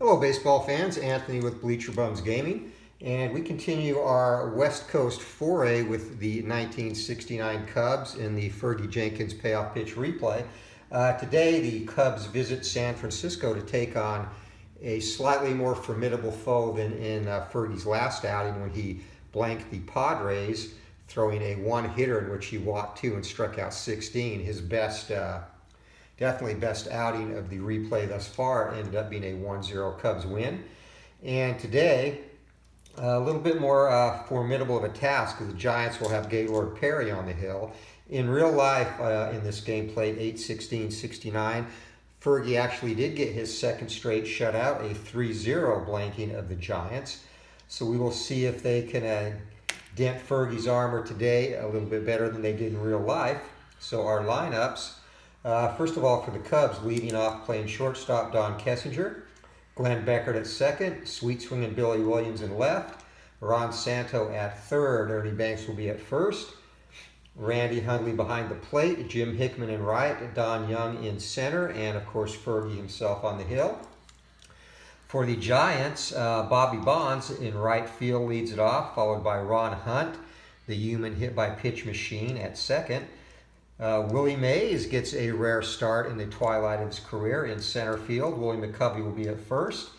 Hello baseball fans, Anthony with Bleacher Bums Gaming, and we continue our West Coast foray with the 1969 Cubs in the Fergie Jenkins payoff pitch replay. Today the Cubs visit San Francisco to take on a slightly more formidable foe than in Fergie's last outing when he blanked the Padres, throwing a one-hitter in which he walked 2 and struck out 16. His best definitely best outing of the replay thus far ended up being a 1-0 Cubs win. And today, a little bit more formidable of a task because the Giants will have Gaylord Perry on the hill. In real life, in this game played 8-16-69, Fergie actually did get his second straight shutout, a 3-0 blanking of the Giants. So we will see if they can dent Fergie's armor today a little bit better than they did in real life. So our lineups. First of all, for the Cubs, leading off playing shortstop, Don Kessinger, Glenn Beckert at second, sweet swinging Billy Williams in left, Ron Santo at third, Ernie Banks will be at first, Randy Hundley behind the plate, Jim Hickman in right, Don Young in center, and of course Fergie himself on the hill. For the Giants, Bobby Bonds in right field leads it off, followed by Ron Hunt, the human hit by pitch machine, at second. Willie Mays gets a rare start in the twilight of his career in center field. Willie McCovey will be at first.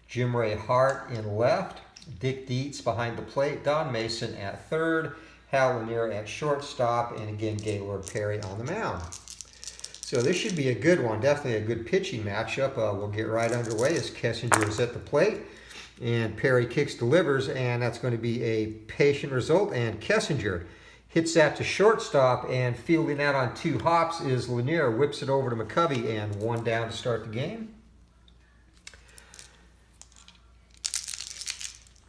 Jim Ray Hart in left. Dick Dietz behind the plate. Don Mason at third. Hal Lanier at shortstop. And again, Gaylord Perry on the mound. So this should be a good one. Definitely a good pitching matchup. We'll get right underway as Kessinger is at the plate. And Perry kicks, delivers, and that's going to be a patient result. And Kessinger hits that to shortstop, and fielding that on 2 hops is Lanier. Whips it over to McCovey, and 1 down to start the game.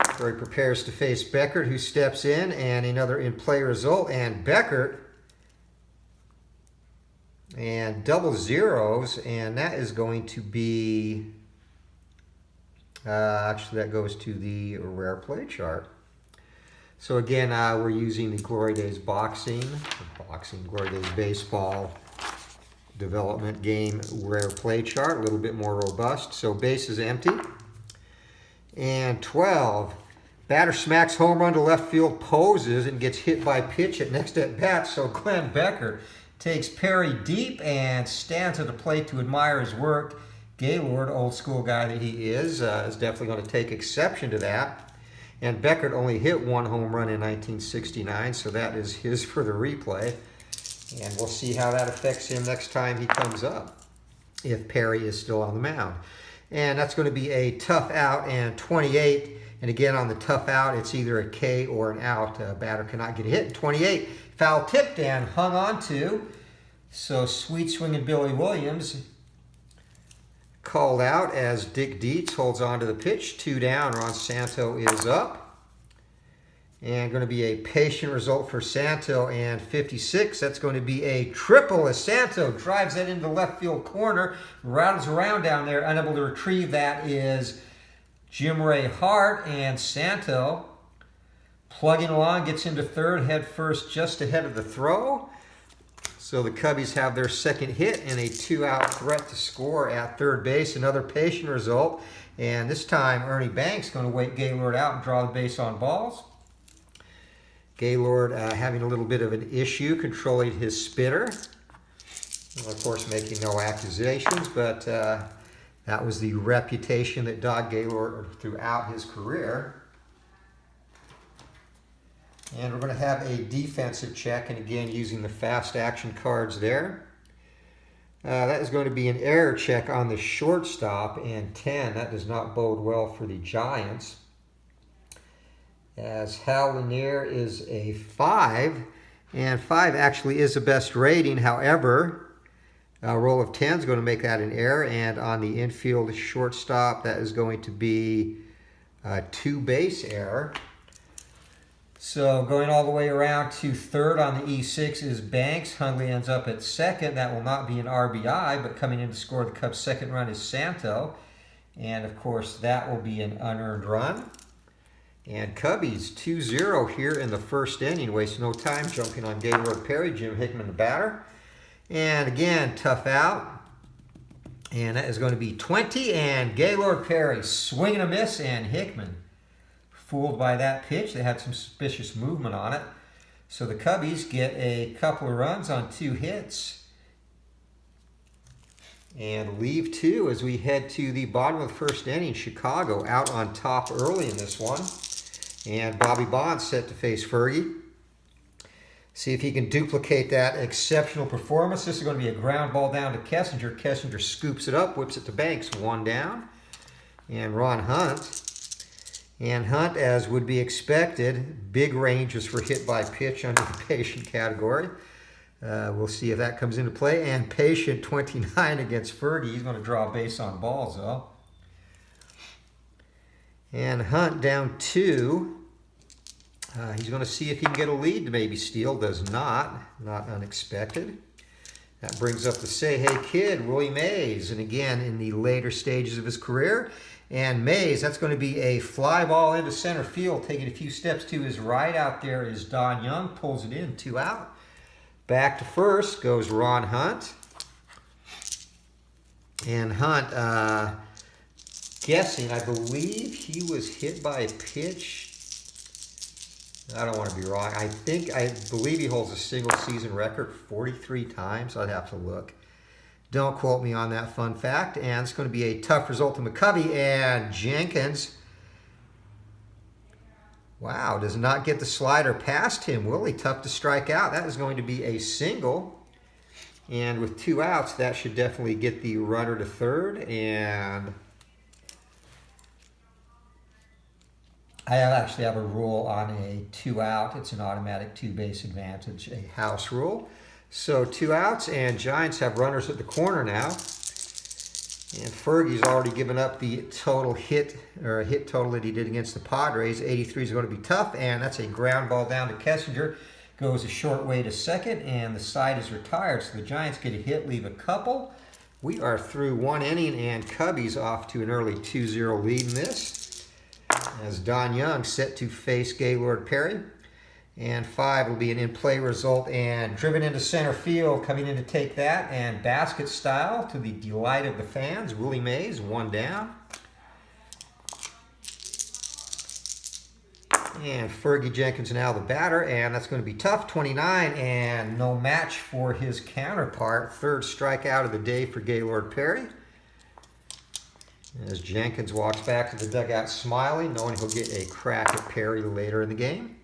Perry prepares to face Beckert, who steps in, and another in-play result. And Beckert, and double zeros, and that is going to be, actually that goes to the rare play chart. So again, we're using the Glory Days Glory Days Baseball development game rare play chart, a little bit more robust. So base is empty. And 12, batter smacks home run to left field, poses, and gets hit by pitch at next at bat. So Glenn Beckert takes Perry deep and stands at the plate to admire his work. Gaylord, old school guy that he is definitely going to take exception to that. And Beckert only hit 1 home run in 1969, so that is his for the replay. And we'll see how that affects him next time he comes up, if Perry is still on the mound. And that's going to be a tough out, and 28. And again, on the tough out, it's either a K or an out. Batter cannot get a hit. 28, foul tipped and hung on to. So sweet swinging Billy Williams called out as Dick Dietz holds on to the pitch. 2 down, Ron Santo is up. And going to be a patient result for Santo, and 56. That's going to be a triple as Santo drives that into the left field corner, rattles around down there, unable to retrieve that is Jim Ray Hart, and Santo plugging along, gets into third, head first just ahead of the throw. So the Cubbies have their second hit and a 2-out threat to score at third base. Another patient result. And this time, Ernie Banks going to wait Gaylord out and draw the base on balls. Gaylord having a little bit of an issue controlling his spitter. And of course, making no accusations, but that was the reputation that dogged Gaylord throughout his career. And we're going to have a defensive check, and again, using the fast action cards there. That is going to be an error check on the shortstop, and 10. That does not bode well for the Giants, as Hal Lanier is a 5, and 5 actually is the best rating. However, a roll of 10 is going to make that an error, and on the infield shortstop, that is going to be a 2-base error. So going all the way around to third on the E6 is Banks. Hundley ends up at second. That will not be an RBI, but coming in to score the Cubs' second run is Santo. And of course, that will be an unearned run. And Cubbies 2-0 here in the first inning. Waste no time jumping on Gaylord Perry. Jim Hickman the batter. And again, tough out. And that is going to be 20, and Gaylord Perry swing and a miss, and Hickman fooled by that pitch. They had some suspicious movement on it. So the Cubbies get a couple of runs on 2 hits and leave 2 as we head to the bottom of the first inning. Chicago out on top early in this one. And Bobby Bonds set to face Fergie. See if he can duplicate that exceptional performance. This is going to be a ground ball down to Kessinger. Kessinger scoops it up, whips it to Banks, 1 down. And Ron Hunt. And Hunt, as would be expected, big ranges for hit by pitch under the patient category. We'll see if that comes into play. And patient 29 against Fergie. He's going to draw a base on balls, though. And Hunt down 2. He's going to see if he can get a lead to maybe steal. Does not. Not unexpected. That brings up the Say Hey Kid, Willie Mays. And again, in the later stages of his career. And Mays, that's going to be a fly ball into center field. Taking a few steps to his right out there is Don Young. Pulls it in, 2 out. Back to first goes Ron Hunt. And Hunt, guessing, I believe he was hit by a pitch. I don't want to be wrong. I believe he holds a single season record 43 times. I'd have to look. Don't quote me on that fun fact. And it's going to be a tough result to McCovey. And Jenkins, wow, does not get the slider past him. Willie, tough to strike out. That is going to be a single. And with 2 outs, that should definitely get the runner to third. And I actually have a rule on a 2 out. It's an automatic 2-base advantage, a house rule. So 2 outs, and Giants have runners at the corner now. And Fergie's already given up the total hit total that he did against the Padres. 83 is going to be tough, and that's a ground ball down to Kessinger. Goes a short way to second, and the side is retired. So the Giants get a hit, leave a couple. We are through 1 inning, and Cubbies off to an early 2-0 lead in this. As Don Young set to face Gaylord Perry. And 5 will be an in-play result, and driven into center field, coming in to take that, and basket style to the delight of the fans. Willie Mays, 1 down. And Fergie Jenkins now the batter, and that's going to be tough, 29, and no match for his counterpart. 3rd strikeout of the day for Gaylord Perry. As Jenkins walks back to the dugout smiling, knowing he'll get a crack at Perry later in the game.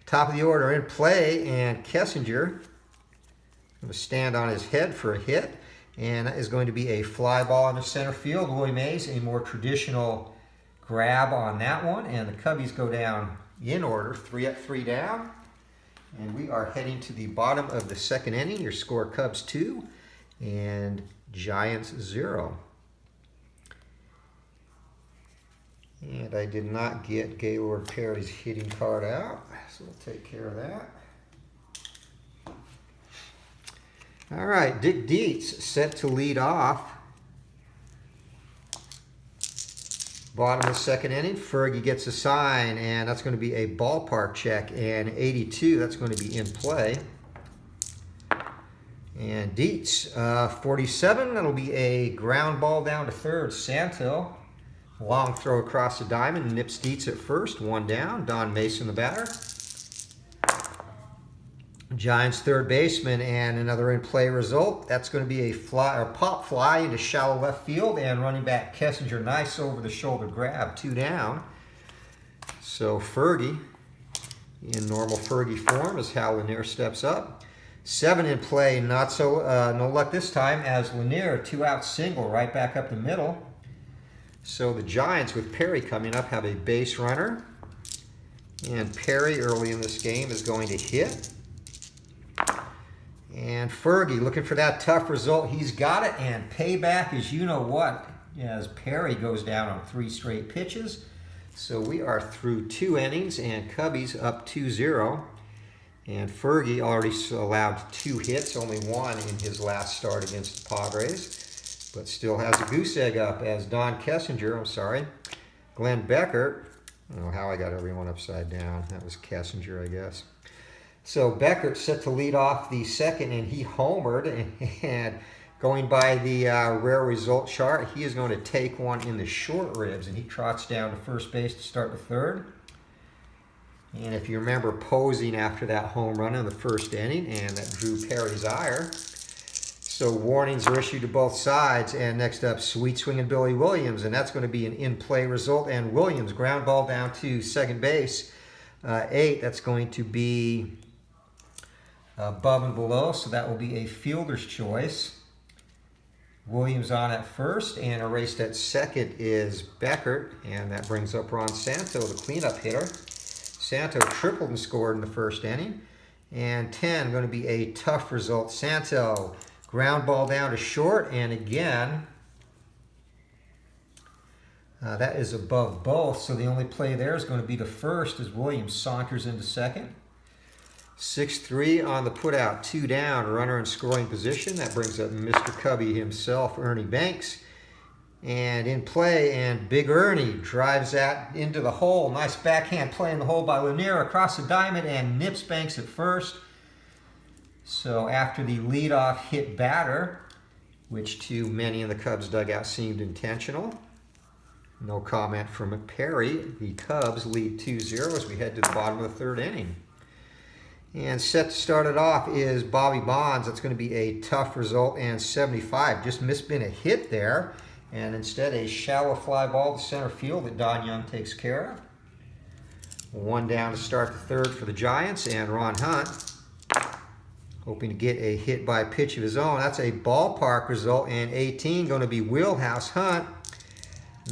Top of the order in play, and Kessinger going to stand on his head for a hit, and that is going to be a fly ball into center field. Willie Mays, a more traditional grab on that one, and the Cubbies go down in order, 3 up, 3 down, and we are heading to the bottom of the 2nd inning. Your score: Cubs 2 and Giants 0. And I did not get Gaylord Perry's hitting card out, so we'll take care of that. All right, Dick Dietz set to lead off. Bottom of the 2nd inning, Fergie gets a sign, and that's going to be a ballpark check, and 82, that's going to be in play. And Dietz, 47, that'll be a ground ball down to 3rd. Santo. Long throw across the diamond, nips Dietz at first, 1 down. Don Mason the batter. Giants 3rd baseman, and another in-play result. That's going to be a fly or pop fly into shallow left field, and running back Kessinger, nice over-the-shoulder grab, 2 down. So Fergie, in normal Fergie form, as Hal Lanier steps up. 7 in play, not so no luck this time, as Lanier, 2-out single, right back up the middle. So the Giants, with Perry coming up, have a base runner. And Perry, early in this game, is going to hit. And Fergie, looking for that tough result. He's got it, and payback is you-know-what, as Perry goes down on 3 straight pitches. So we are through 2 innings, and Cubbies up 2-0. And Fergie already allowed 2 hits, only 1 in his last start against the Padres. But still has a goose egg up, as Glenn Beckert, I don't know how I got everyone upside down. That was Kessinger, I guess. So Beckert set to lead off the 2nd, and he homered, and Going by the rare result chart, he is going to take one in the short ribs, and he trots down to first base to start the third. And if you remember posing after that home run in the first inning, and that drew Perry's ire. So warnings are issued to both sides. And next up, sweet swinging Billy Williams, and that's going to be an in-play result. And Williams, ground ball down to second base. 8, that's going to be above and below, so that will be a fielder's choice. Williams on at first, and erased at second is Beckert, and that brings up Ron Santo, the cleanup hitter. Santo tripled and scored in the first inning. And 10, going to be a tough result. Santo, ground ball down to short, and again, that is above both, so the only play there is going to be to first as Williams saunters into second. 6-3 on the putout, 2 down, runner in scoring position. That brings up Mr. Cubby himself, Ernie Banks. And in play, and Big Ernie drives that into the hole. Nice backhand play in the hole by Lanier across the diamond, and nips Banks at first. So after the leadoff hit batter, which to many in the Cubs dugout seemed intentional, no comment from Perry. The Cubs lead 2-0 as we head to the bottom of the third inning. And set to start it off is Bobby Bonds. That's going to be a tough result, and 75. Just missed been a hit there, and instead a shallow fly ball to center field that Don Young takes care of. 1 down to start the third for the Giants, and Ron Hunt hoping to get a hit by pitch of his own. That's a ballpark result, and 18 going to be Wheelhouse Hunt.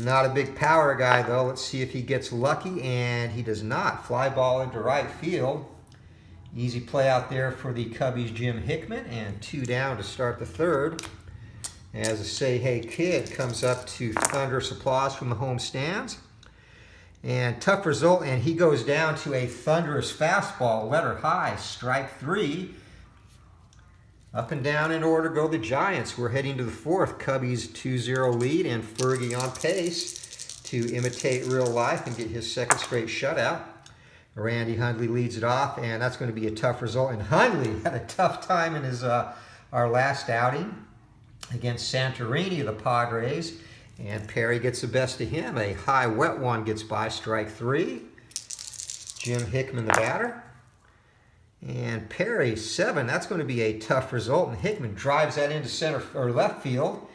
Not a big power guy, though. Let's see if he gets lucky, and he does not. Fly ball into right field. Easy play out there for the Cubbies' Jim Hickman, and 2 down to start the third. As a Say Hey Kid comes up to thunderous applause from the home stands. And tough result, and he goes down to a thunderous fastball, letter high, strike 3. Up and down in order go the Giants. We're heading to the fourth. Cubbies 2-0 lead, and Fergie on pace to imitate real life and get his second straight shutout. Randy Hundley leads it off, and that's going to be a tough result. And Hundley had a tough time in his our last outing against Santorini of the Padres, and Perry gets the best of him. A high wet one gets by, strike 3. Jim Hickman the batter. And Perry 7, that's going to be a tough result, and Hickman drives that into center or left field.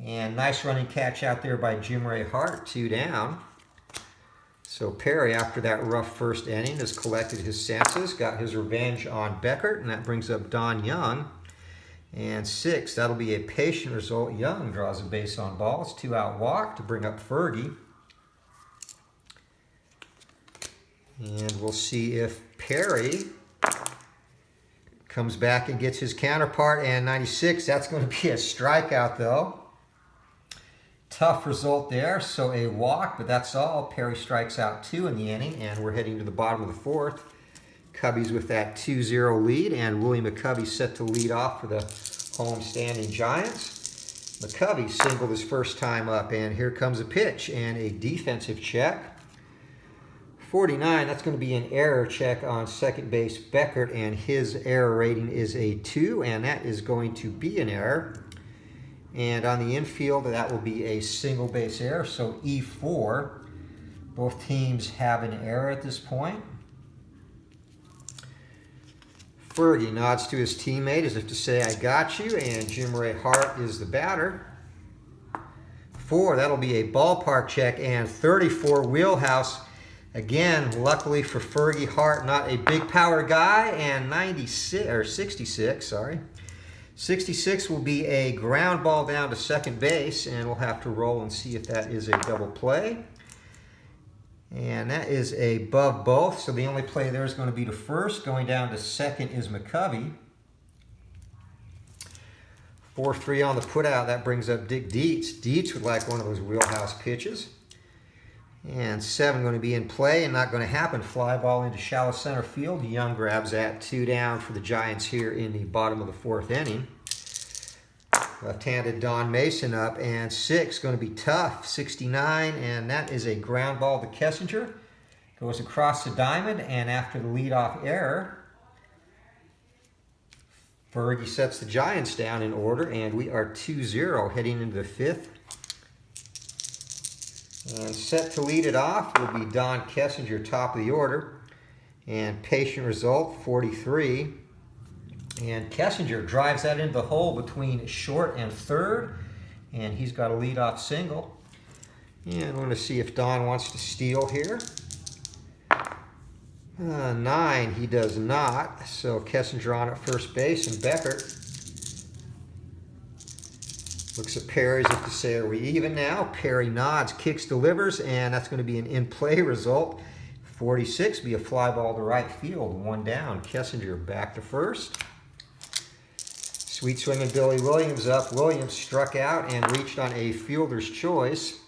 And nice running catch out there by Jim Ray Hart, 2 down. So Perry, after that rough first inning, has collected his senses, got his revenge on Beckert, and that brings up Don Young. And 6, that'll be a patient result. Young draws a base on balls, 2-out walk to bring up Fergie. And we'll see if Perry comes back and gets his counterpart, and 96, that's going to be a strikeout though. Tough result there, so a walk, but that's all. Perry strikes out 2 in the inning, and we're heading to the bottom of the fourth. Cubbies with that 2-0 lead, and Willie McCovey set to lead off for the home-standing Giants. McCovey singled his first time up, and here comes a pitch and a defensive check. 49, that's going to be an error check on second base Beckert, and his error rating is a 2, and that is going to be an error. And on the infield, that will be a single base error, so E4. Both teams have an error at this point. Fergie nods to his teammate as if to say, I got you, and Jim Ray Hart is the batter. 4, that'll be a ballpark check, and 34 Wheelhouse. Again, luckily for Fergie, Hart not a big power guy, and 66, sorry. 66 will be a ground ball down to second base, and we'll have to roll and see if that is a double play. And that is above both, so the only play there is going to be to first. Going down to second is McCovey. 4-3 on the putout, that brings up Dick Dietz. Dietz would like one of those Wheelhouse pitches. And 7 going to be in play and not going to happen. Fly ball into shallow center field. Young grabs that, 2 down for the Giants here in the bottom of the fourth inning. Left-handed Don Mason up, and 6 going to be tough, 69, and that is a ground ball to Kessinger. Goes across the diamond, and after the leadoff error, Fergie sets the Giants down in order, and we are 2-0 heading into the fifth. And set to lead it off will be Don Kessinger, top of the order. And patient result, 43. And Kessinger drives that into the hole between short and third. And he's got a leadoff single. And I'm going to see if Don wants to steal here. 9, he does not. So Kessinger on at first base, and Beckert looks at Perry as if to say, are we even now? Perry nods, kicks, delivers, and that's going to be an in-play result. 46, be a fly ball to right field, 1 down. Kessinger back to first. Sweet swinging Billy Williams up. Williams struck out and reached on a fielder's choice.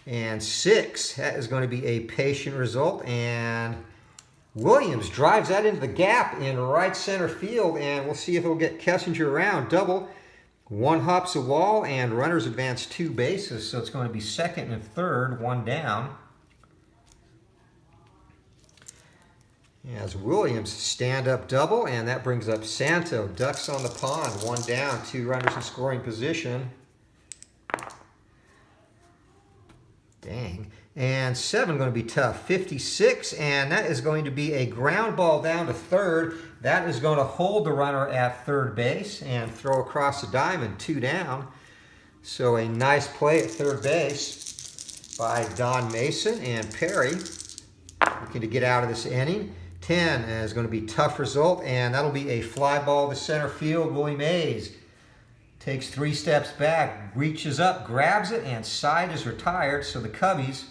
And 6, that is going to be a patient result, and Williams drives that into the gap in right center field, and we'll see if he'll get Kessinger around. Double, 1 hops the wall, and runners advance 2 bases, so it's going to be second and third, 1 down. As Williams stand up double, and that brings up Santo. Ducks on the pond, 1 down, 2 runners in scoring position. Dang. And 7 going to be tough. 56, and that is going to be a ground ball down to third. That is going to hold the runner at third base and throw across the diamond, 2 down. So a nice play at third base by Don Mason, and Perry looking to get out of this inning. 10 is going to be tough result, and that'll be a fly ball to center field. Willie Mays takes 3 steps back, reaches up, grabs it, and side is retired. So the Cubbies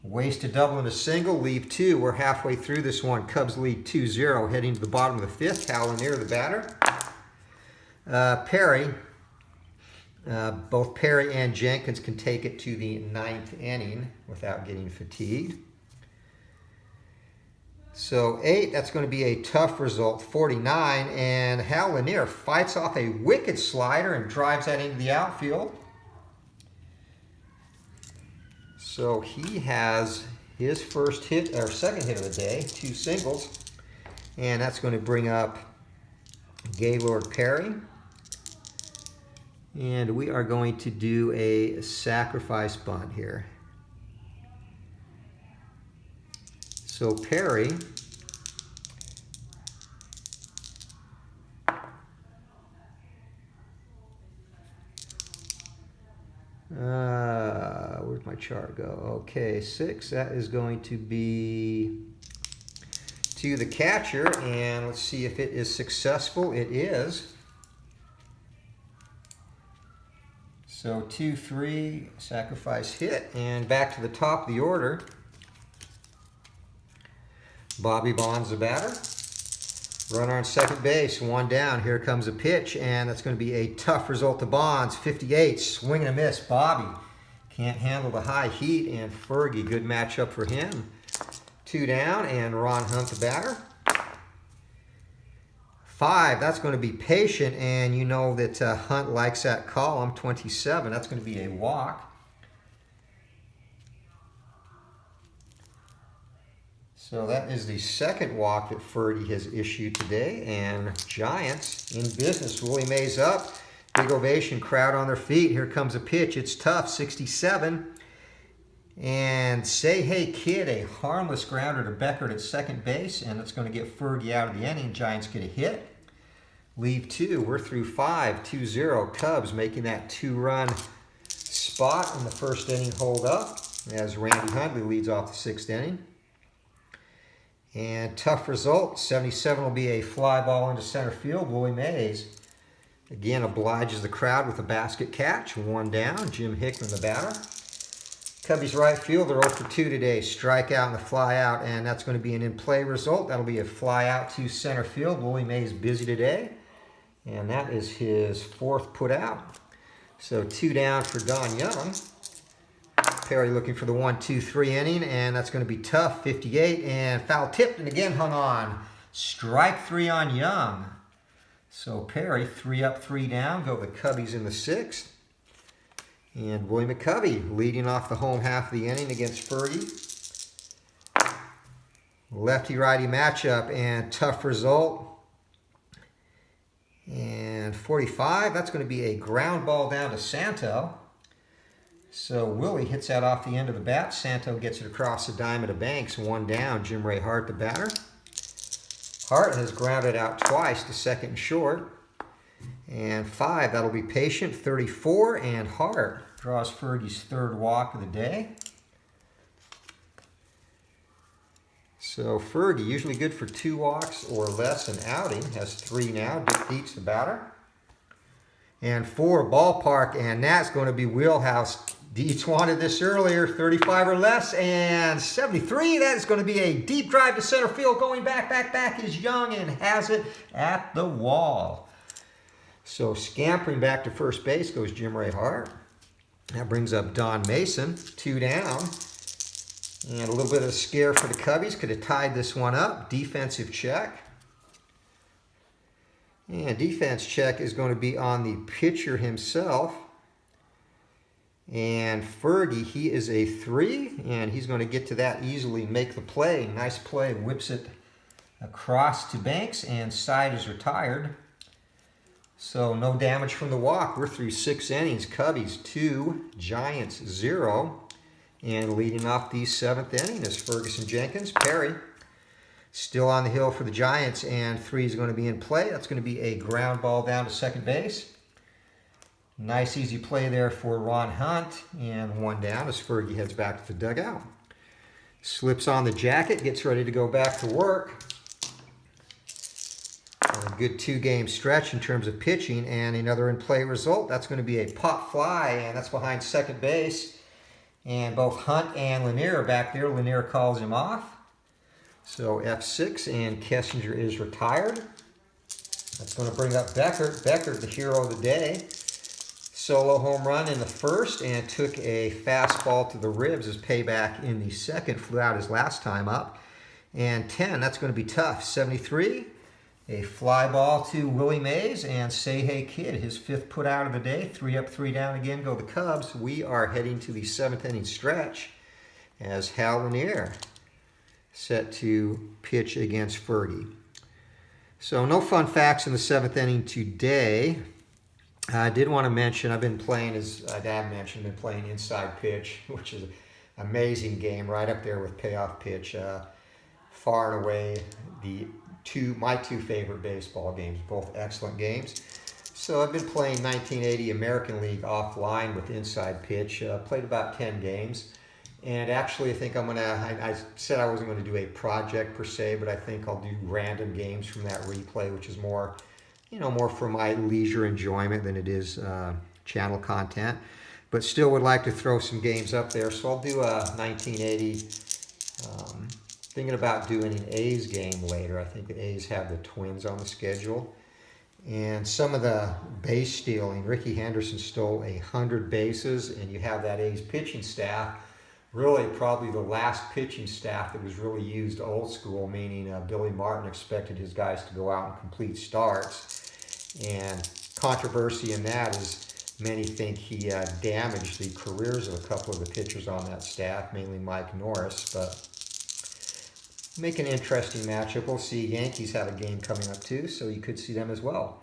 waste a double and a single, leave 2. We're halfway through this one. Cubs lead 2-0, heading to the bottom of the fifth. Hal Lanier, the batter. Perry, both Perry and Jenkins can take it to the 9th inning without getting fatigued. So 8, that's going to be a tough result, 49, and Hal Lanier fights off a wicked slider and drives that into the outfield. So he has his first hit, or second hit of the day, 2 singles, and that's going to bring up Gaylord Perry. And we are going to do a sacrifice bunt here. So Perry where'd my chart go? Okay, 6, that is going to be to the catcher, and let's see if it is successful. It is. So 2-3, sacrifice hit, and back to the top of the order. Bobby Bonds, the batter. Runner on second base, 1 down. Here comes a pitch, and that's going to be a tough result to Bonds. 58, swing and a miss. Bobby can't handle the high heat, and Fergie, good matchup for him. 2 down, and Ron Hunt, the batter. 5, that's going to be patient, and you know that Hunt likes that column. 27, that's going to be a walk. So that is the second walk that Fergie has issued today, and Giants in business. Willie Mays up, big ovation, crowd on their feet. Here comes a pitch, it's tough, 67. And Say Hey Kid, a harmless grounder to Beckert at second base, and it's going to get Fergie out of the inning. Giants get a hit. Leave 2, we're through 5, 2-0. Cubs making that 2-run spot in the first inning hold up as Randy Hundley leads off the 6th inning. And tough result, 77 will be a fly ball into center field. Willie Mays again obliges the crowd with a basket catch. 1 down, Jim Hickman, the batter. Cubbies right fielder 0 for 2 today, strikeout and a fly out, and that's going to be an in-play result. That'll be a fly out to center field. Willie Mays busy today, and that is his 4th put out. So 2 down for Don Young. Perry looking for the 1-2-3 inning, and that's going to be tough. 58, and foul tipped, and again hung on. Strike 3 on Young. So Perry 3 up, 3 down. Go with the Cubbies in the 6th. And Willie McCovey leading off the home half of the inning against Fergie. Lefty-righty matchup, and tough result. 45, that's going to be a ground ball down to Santo. So Willie hits that off the end of the bat. Santo gets it across the diamond of Banks. 1 down, Jim Ray Hart, the batter. Hart has grounded out twice to second and short. And 5, that'll be patient. 34, and Hart draws Fergie's 3rd walk of the day. So Fergie, usually good for 2 walks or less an outing, has 3 now. Defeats the batter. And 4, ballpark, and that's going to be wheelhouse. Dietz wanted this earlier, 35 or less, and 73. That is going to be a deep drive to center field. Going back is Young and has it at the wall. So scampering back to first base goes Jim Ray Hart. That brings up Don Mason, 2 down. And a little bit of a scare for the Cubbies. Could have tied this one up. Defensive check. And defense check is going to be on the pitcher himself. And Fergie, he is a 3, and he's going to get to that easily, make the play. Nice play, whips it across to Banks, and side is retired. So no damage from the walk. We're through 6 innings. Cubbies 2, Giants 0. And leading off the 7th inning is Fergie Jenkins. Perry still on the hill for the Giants, and 3 is going to be in play. That's going to be a ground ball down to second base. Nice easy play there for Ron Hunt, and 1 down as Fergie heads back to the dugout. Slips on the jacket, gets ready to go back to work. A good 2-game stretch in terms of pitching, and another in-play result. That's going to be a pop fly, and that's behind second base. And both Hunt and Lanier are back there. Lanier calls him off. So F6, and Kessinger is retired. That's going to bring up Beckert. Beckert, the hero of the day. Solo home run in the 1st, and took a fastball to the ribs as payback in the 2nd. Flew out his last time up. And 10, that's going to be tough. 73, a fly ball to Willie Mays, and Say Hey Kid, his 5th put out of the day. 3 up, 3 down again go the Cubs. We are heading to the 7th inning stretch as Hal Lanier set to pitch against Fergie. So no fun facts in the 7th inning today. I did want to mention, I've been playing, as Dad mentioned, been playing Inside Pitch, which is an amazing game, right up there with Payoff Pitch. Far and away my 2 favorite baseball games, both excellent games. So I've been playing 1980 American League offline with Inside Pitch. Played about 10 games. And actually, I think I said I wasn't going to do a project per se, but I think I'll do random games from that replay, which is more for my leisure enjoyment than it is channel content. But still would like to throw some games up there. So I'll do a 1980, thinking about doing an A's game later. I think the A's have the Twins on the schedule. And some of the base stealing, Ricky Henderson stole 100 bases, and you have that A's pitching staff. Really, probably the last pitching staff that was really used old school, meaning Billy Martin expected his guys to go out and complete starts. And controversy in that is many think he damaged the careers of a couple of the pitchers on that staff, mainly Mike Norris. But make an interesting matchup. We'll see. Yankees have a game coming up too, so you could see them as well.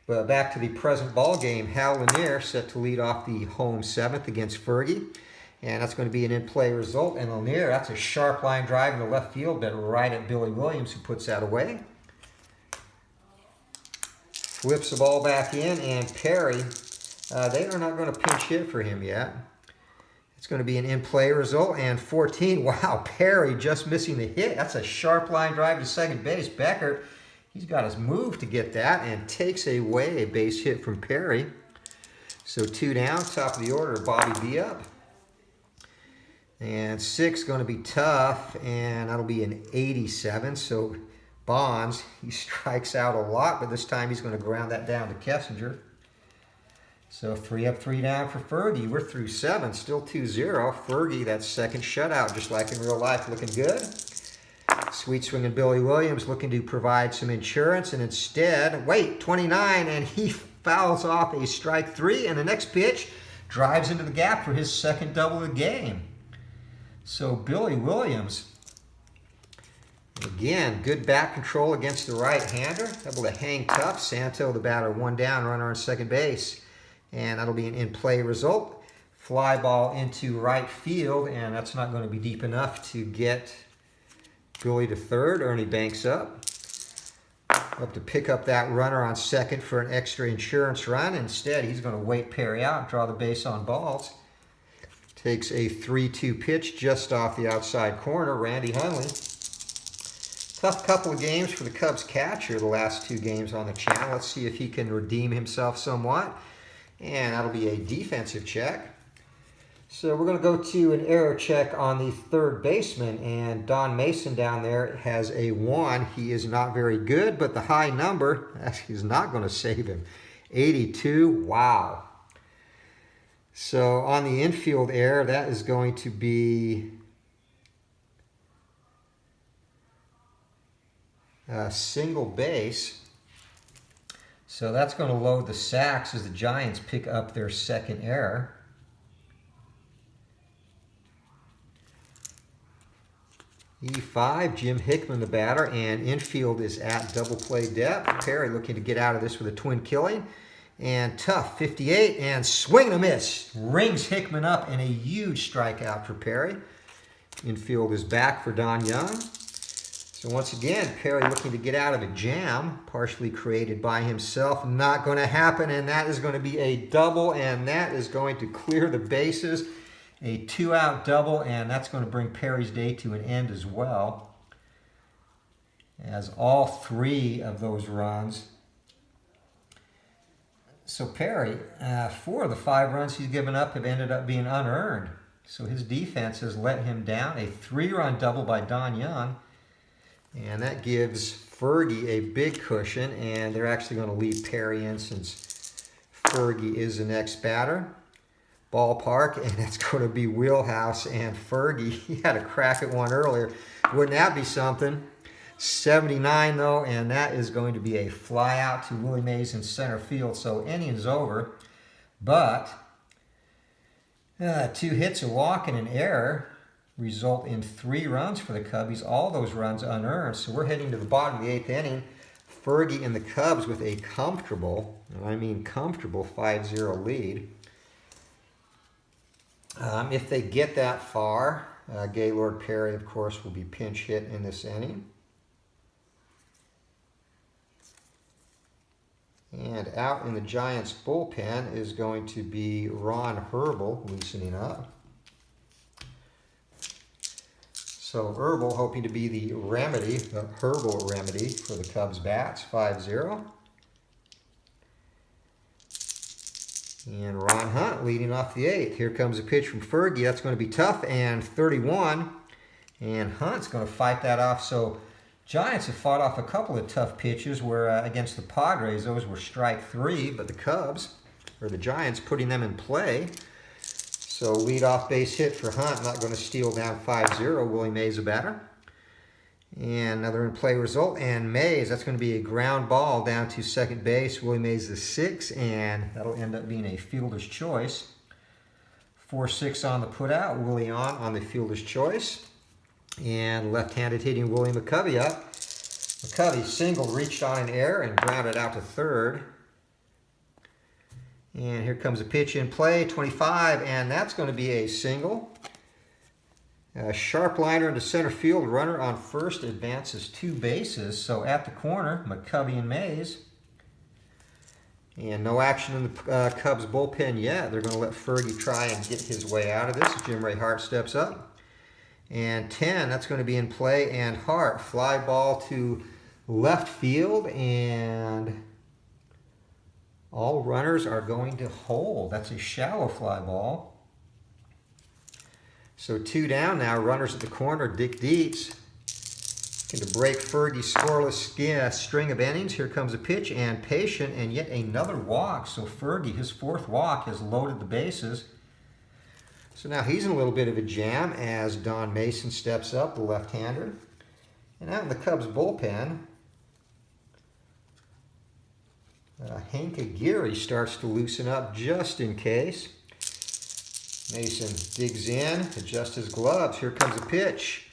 But back to the present ball game, Hal Lanier set to lead off the home 7th against Fergie. And that's going to be an in-play result. And Lanier, that's a sharp line drive in the left field, but right at Billy Williams, who puts that away. Flips the ball back in, and Perry, they are not going to pinch hit for him yet. It's going to be an in-play result. And 14, wow, Perry just missing the hit. That's a sharp line drive to second base. Beckert, he's got his move to get that and takes away a base hit from Perry. So 2 down, top of the order, Bobby B up. And 6 going to be tough, and that'll be an 87. So Bonds, he strikes out a lot, but this time he's going to ground that down to Kessinger. So 3 up, 3 down for Fergie. We're through 7, still 2-0. Fergie, that 2nd shutout, just like in real life, looking good. Sweet swinging Billy Williams looking to provide some insurance, and instead, 29, and he fouls off a strike 3, and the next pitch drives into the gap for his 2nd double of the game. So Billy Williams, Again, good bat control against the right-hander. Able to hang tough. Santo, the batter, one down, runner on second base. And that'll be an in-play result. Fly ball into right field, and that's not going to be deep enough to get Billy to third. Ernie banks up. Up to pick up that runner on second for an extra insurance run. Instead, he's going to wait Perry out, draw the base on balls. Takes a 3-2 pitch just off the outside corner. Randy Hundley. Tough couple of games for the Cubs catcher, the last two games on the channel. Let's see if he can redeem himself somewhat. And that'll be a defensive check. So we're going to go to an error check on the third baseman. And Don Mason down there has a 1. He is not very good, but the high number is not going to save him. 82, wow. So on the infield error, that is going to be a single base. So that's going to load the sacks as the Giants pick up their second error. E5, Jim Hickman the batter, and infield is at double play depth. Perry looking to get out of this with a twin killing. And tough, 58, and swing and a miss. Rings Hickman up, and a huge strikeout for Perry. Infield is back for Don Young. So once again, Perry looking to get out of a jam, partially created by himself. Not going to happen, and that is going to be a double, and that is going to clear the bases. A 2-out double, and that's going to bring Perry's day to an end as well, as all 3 of those runs. So Perry, 4 of the 5 runs he's given up have ended up being unearned. So his defense has let him down. A 3-run double by Don Young, and that gives Fergie a big cushion, and they're actually going to leave Perry in since Fergie is the next batter. Ballpark, and it's going to be Wheelhouse and Fergie. He had a crack at one earlier. Wouldn't that be something? 79 though, and that is going to be a fly out to Willie Mays in center field. So inning's over, but 2 hits, a walk, and an error result in 3 runs for the Cubbies. All those runs unearned. So we're heading to the bottom of the 8th inning. Fergie and the Cubs with a comfortable, and I mean comfortable, 5-0 lead. If they get that far, Gaylord Perry, of course, will be pinch hit in this inning. And out in the Giants' bullpen is going to be Ron Herbel loosening up. So Herbel hoping to be the remedy, the Herbel remedy for the Cubs bats, 5-0. And Ron Hunt leading off the 8th. Here comes a pitch from Fergie. That's going to be tough, and 31. And Hunt's going to fight that off. So Giants have fought off a couple of tough pitches where against the Padres, those were strike 3, but the Cubs, or the Giants, putting them in play. So lead-off base hit for Hunt, not going to steal down 5-0. Willie Mays a batter. And another in-play result, and Mays, that's going to be a ground ball down to second base. Willie Mays the 6, and that'll end up being a fielder's choice. 4-6 on the putout, Willie on the fielder's choice. And left-handed hitting Willie McCovey up. McCovey single reached on an error and grounded out to third. And here comes a pitch in play, 25, and that's going to be a single. Sharp liner into center field, runner on first advances 2 bases. So at the corner, McCovey and Mays. And no action in the Cubs bullpen yet. They're going to let Fergie try and get his way out of this. Jim Ray Hart steps up. And 10, that's going to be in play, and Hart, fly ball to left field, and all runners are going to hold. That's a shallow fly ball. So 2 down now, runners at the corner. Dick Dietz looking to break Fergie's scoreless string of innings. Here comes a pitch, and patient, and yet another walk. So Fergie, his 4th walk, has loaded the bases. So now he's in a little bit of a jam as Don Mason steps up, the left-hander. And out in the Cubs bullpen, Hank Aguirre starts to loosen up just in case. Mason digs in, adjusts his gloves. Here comes a pitch.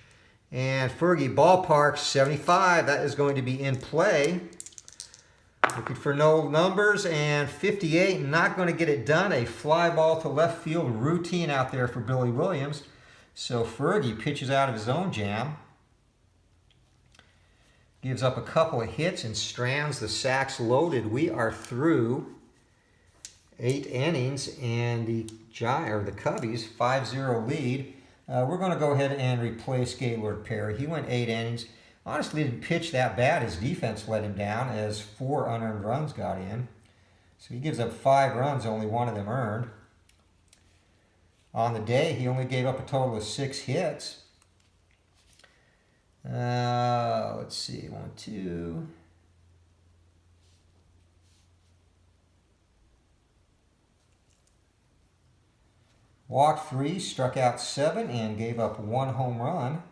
And Fergie Ballpark 75, that is going to be in play. Looking for no numbers, and 58, not going to get it done. A fly ball to left field, routine out there for Billy Williams. So Fergie pitches out of his own jam. Gives up a couple of hits and strands the sacks loaded. We are through 8 innings, and the Cubbies 5-0 lead. We're going to go ahead and replace Gaylord Perry. He went 8 innings. Honestly, didn't pitch that bad. His defense let him down as 4 unearned runs got in. So he gives up 5 runs, only 1 of them earned. On the day, he only gave up a total of 6 hits. Let's see, 1, 2. Walked 3, struck out 7, and gave up 1 home run.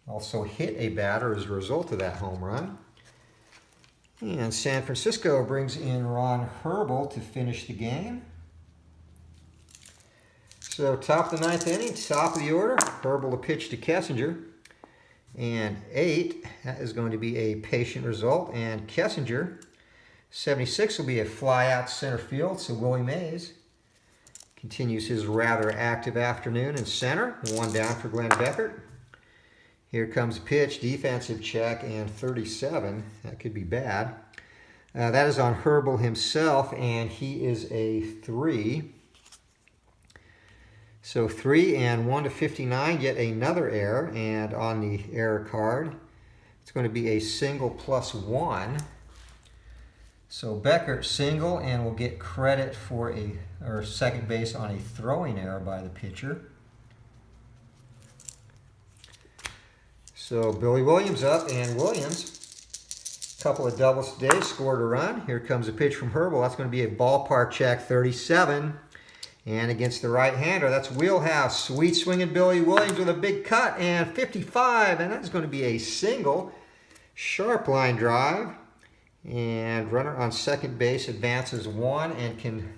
Also hit a batter as a result of that home run. And San Francisco brings in Ron Herbel to finish the game. So top of the 9th inning, top of the order, Herbel to pitch to Kessinger. And 8, that is going to be a patient result. And Kessinger, 76 will be a fly out center field, so Willie Mays continues his rather active afternoon in center. 1 down for Glenn Beckert. Here comes a pitch, defensive check, and 37. That could be bad. That is on Herbel himself, and he is a 3. So 3 and 1 to 59, yet another error. And on the error card, it's going to be a single plus 1. So Beckert single, and will get credit for second base on a throwing error by the pitcher. So Billy Williams up, and Williams, a couple of doubles today, scored a run. Here comes a pitch from Herbel. That's going to be a ballpark check, 37. And against the right-hander, that's wheelhouse. Sweet swinging Billy Williams with a big cut, and 55. And that's going to be a single. Sharp line drive. And runner on second base advances 1 and can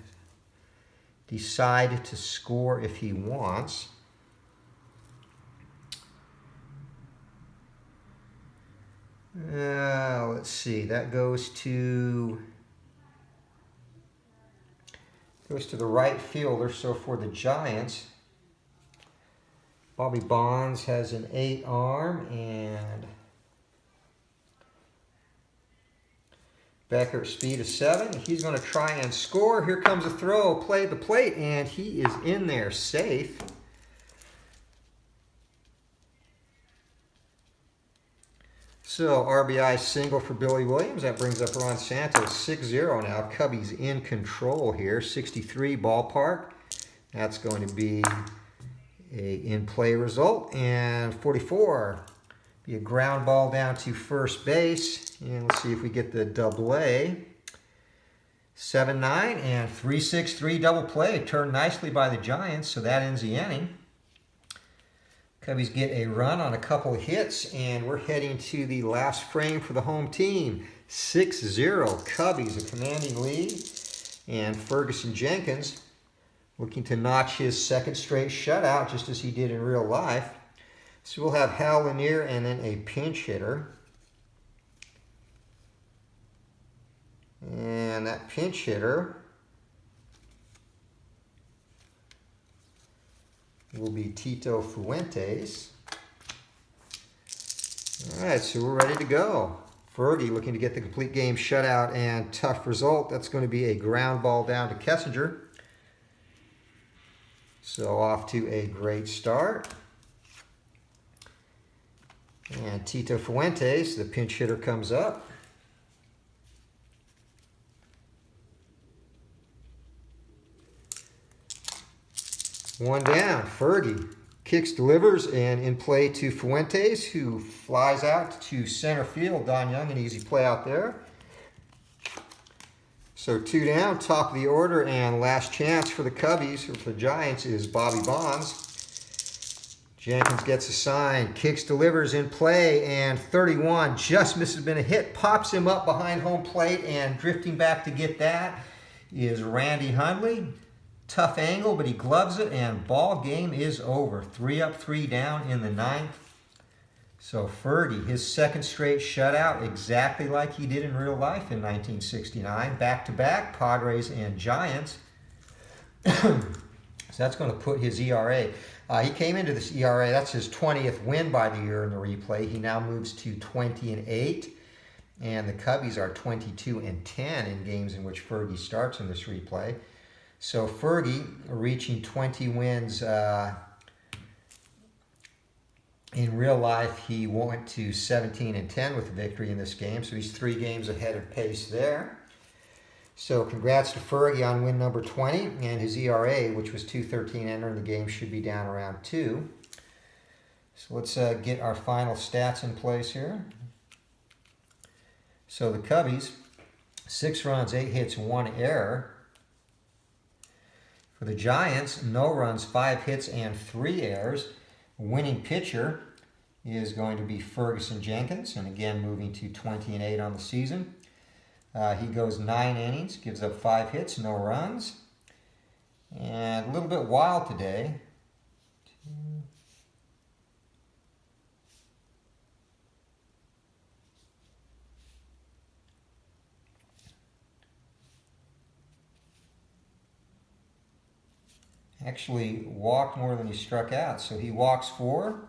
decide to score if he wants. Let's see, that goes to the right fielder. So for the Giants, Bobby Bonds has an 8 arm, and Beckert speed is 7. He's going to try and score. Here comes a throw, play at the plate, and he is in there safe. So RBI single for Billy Williams. That brings up Ron Santos, 6-0 now. Cubbies in control here. 63 ballpark. That's going to be a in-play result. And 44, be a ground ball down to first base. And let's see if we get the double A. 7-9 and 3-6-3 double play. Turned nicely by the Giants, so that ends the inning. Cubbies get a run on a couple of hits, and we're heading to the last frame for the home team. 6-0 Cubbies, a commanding lead. And Fergie Jenkins looking to notch his 2nd straight shutout, just as he did in real life. So we'll have Hal Lanier and then a pinch hitter. And that pinch hitter will be Tito Fuentes. All right, so we're ready to go. Fergie looking to get the complete game shutout and tough result. That's going to be a ground ball down to Kessinger. So off to a great start. And Tito Fuentes, the pinch hitter, comes up. One down, Fergie kicks, delivers, and in play to Fuentes, who flies out to center field. Don Young, an easy play out there. So 2 down, top of the order, and last chance for the Cubbies, or for the Giants, is Bobby Bonds. Jenkins gets a sign, kicks, delivers, in play, and 31, just misses, been a hit, pops him up behind home plate, and drifting back to get that is Randy Hundley. Tough angle, but he gloves it, and ball game is over. 3 up, 3 down in the 9th. So Fergie, his second straight shutout, exactly like he did in real life in 1969. Back-to-back, Padres and Giants. So that's going to put his ERA. He came into this ERA, that's his 20th win by the year in the replay. He now moves to 20-8. And the Cubbies are 22-10 in games in which Fergie starts in this replay. So Fergie reaching 20 wins in real life. He went to 17-10 with a victory in this game. So he's 3 games ahead of pace there. So congrats to Fergie on win number 20. And his ERA, which was 2.13 entering the game, should be down around 2. So let's get our final stats in place here. So the Cubbies, 6 runs, 8 hits, 1 error. For the Giants, no runs, 5 hits, and 3 errors. Winning pitcher is going to be Fergie Jenkins, and again moving to 20-8 on the season. He goes 9 innings, gives up 5 hits, no runs. And a little bit wild today. Actually walked more than he struck out. So he walks 4,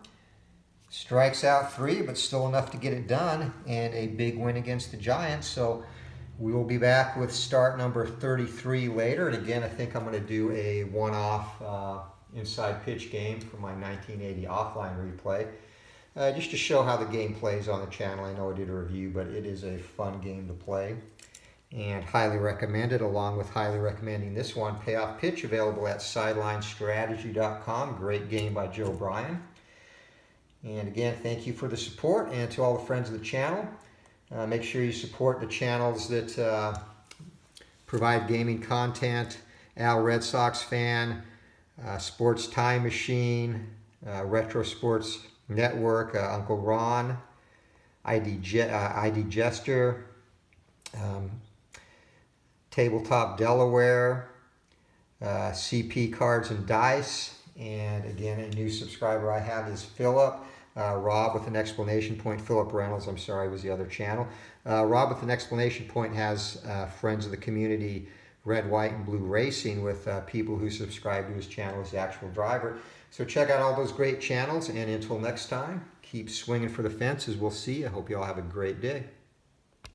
strikes out 3, but still enough to get it done, and a big win against the Giants. So we will be back with start number 33 later. And again, I think I'm going to do a one-off inside pitch game for my 1980 offline replay. Just to show how the game plays on the channel. I know I did a review, but it is a fun game to play. And highly recommended, along with highly recommending this one, Payoff Pitch, available at sidelinestrategy.com. Great game by Joe Bryan. And again, thank you for the support, and to all the friends of the channel. Make sure you support the channels that provide gaming content. Al Red Sox Fan, Sports Time Machine, Retro Sports Network, Uncle Ron, ID Jester, Tabletop Delaware, CP Cards and Dice, and again, a new subscriber I have is Philip. Rob with an exclamation point. Philip Reynolds, I'm sorry, was the other channel. Rob with an exclamation point has Friends of the Community Red, White, and Blue Racing with people who subscribe to his channel as the actual driver. So check out all those great channels, and until next time, keep swinging for the fences. We'll see you. I hope you all have a great day.